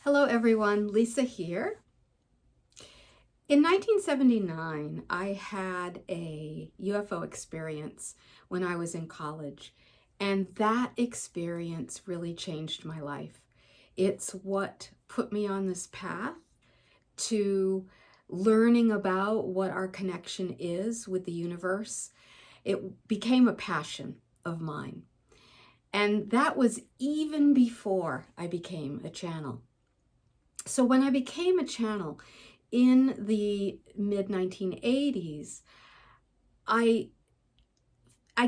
Hello everyone, Lyssa here. In 1979, I had a UFO experience when I was in college, and that experience really changed my life. It's what put me on this path to learning about what our connection is with the universe. It became a passion of mine, and that was even before I became a channel. So when I became a channel in the mid-1980s, I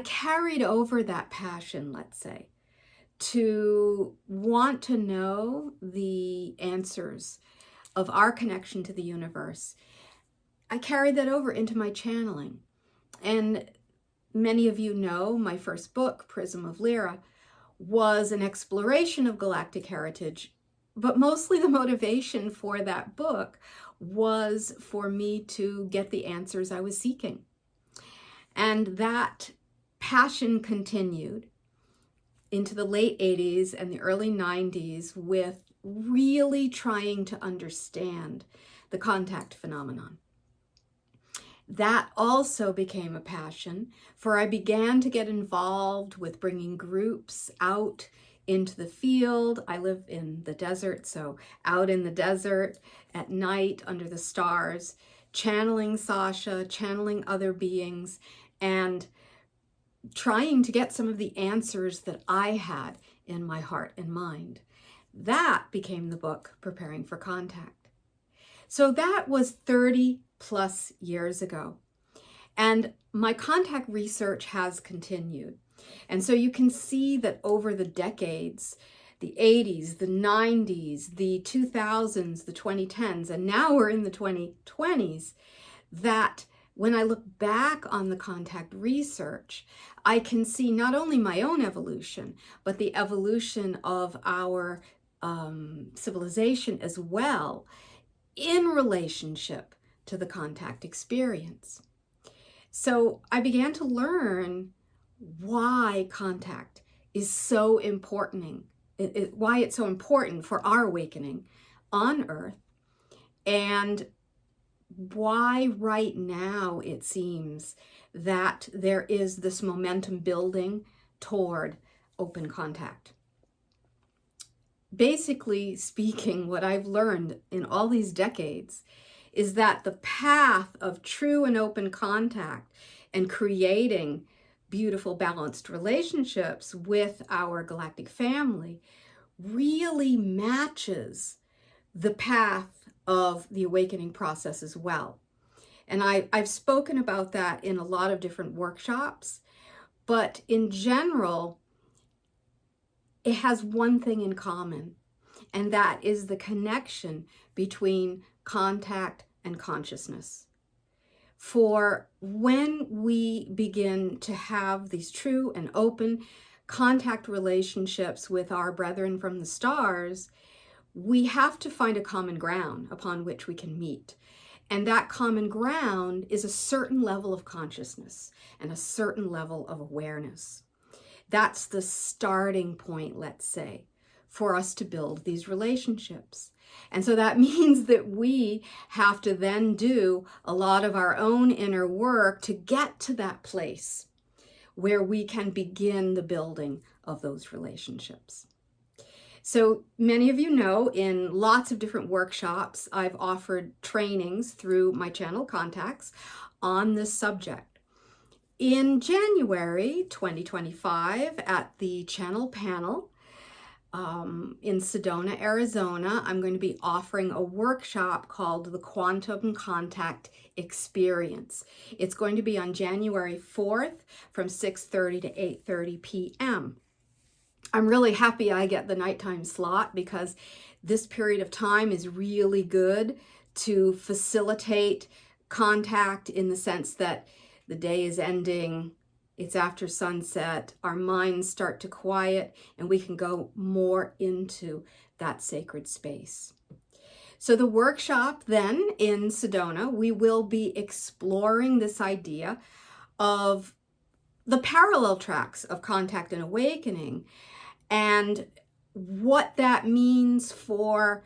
carried over that passion, let's say, to want to know the answers of our connection to the universe. I carried that over into my channeling. And many of you know my first book, Prism of Lyra, was an exploration of galactic heritage. But mostly the motivation for that book was for me to get the answers I was seeking. And that passion continued into the late 80s and the early 90s with really trying to understand the contact phenomenon. That also became a passion, for I began to get involved with bringing groups out into the field. I live in the desert, so out in the desert at night under the stars, channeling Sasha, channeling other beings, and trying to get some of the answers that I had in my heart and mind. That became the book, Preparing for Contact. So that was 30 plus years ago. And my contact research has continued. And so you can see that over the decades, the 80s, the 90s, the 2000s, the 2010s, and now we're in the 2020s, that when I look back on the contact research, I can see not only my own evolution, but the evolution of our civilization as well in relationship to the contact experience. So I began to learn why contact is so important, why it's so important for our awakening on Earth, and why right now it seems that there is this momentum building toward open contact. Basically speaking, what I've learned in all these decades is that the path of true and open contact and creating beautiful, balanced relationships with our galactic family really matches the path of the awakening process as well. And I've spoken about that in a lot of different workshops, but in general, it has one thing in common, and that is the connection between contact and consciousness. For when we begin to have these true and open contact relationships with our brethren from the stars, we have to find a common ground upon which we can meet. And that common ground is a certain level of consciousness and a certain level of awareness. That's the starting point, let's say, for us to build these relationships. And so that means that we have to then do a lot of our own inner work to get to that place where we can begin the building of those relationships. So many of you know, in lots of different workshops, I've offered trainings through my channel contacts on this subject. In January 2025, at the channel panel, in Sedona, Arizona, I'm going to be offering a workshop called the Quantum Contact Experience. It's going to be on January 4th from 6:30 to 8:30 p.m. I'm really happy I get the nighttime slot because this period of time is really good to facilitate contact in the sense that the day is ending, it's after sunset, our minds start to quiet, and we can go more into that sacred space. So the workshop then in Sedona, we will be exploring this idea of the parallel tracks of contact and awakening and what that means for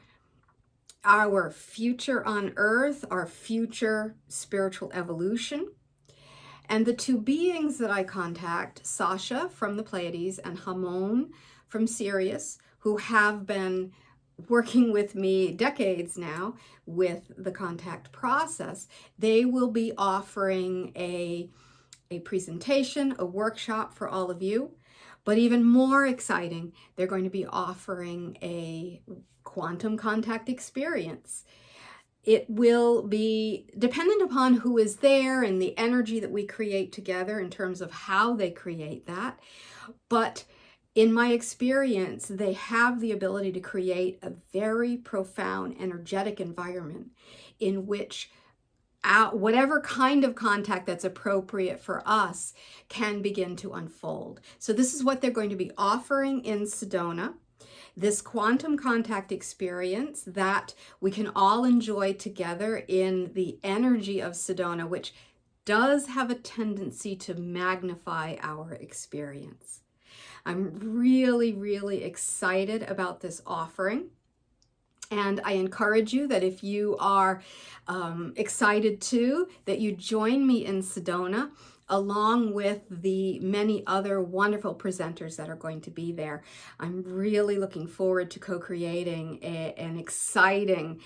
our future on earth, our future spiritual evolution. And the two beings that I contact, Sasha from the Pleiades and Hamon from Sirius, who have been working with me decades now with the contact process, they will be offering a presentation, a workshop for all of you. But even more exciting, they're going to be offering a quantum contact experience. It will be dependent upon who is there and the energy that we create together in terms of how they create that. But in my experience, they have the ability to create a very profound, energetic environment in which whatever kind of contact that's appropriate for us can begin to unfold. So this is what they're going to be offering in Sedona. This quantum contact experience that we can all enjoy together in the energy of Sedona, which does have a tendency to magnify our experience. I'm really, really excited about this offering. And I encourage you that if you are excited too, that you join me in Sedona, along with the many other wonderful presenters that are going to be there. I'm really looking forward to co-creating an exciting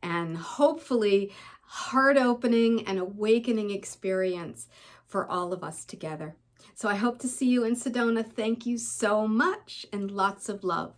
and hopefully heart-opening and awakening experience for all of us together. So I hope to see you in Sedona. Thank you so much and lots of love.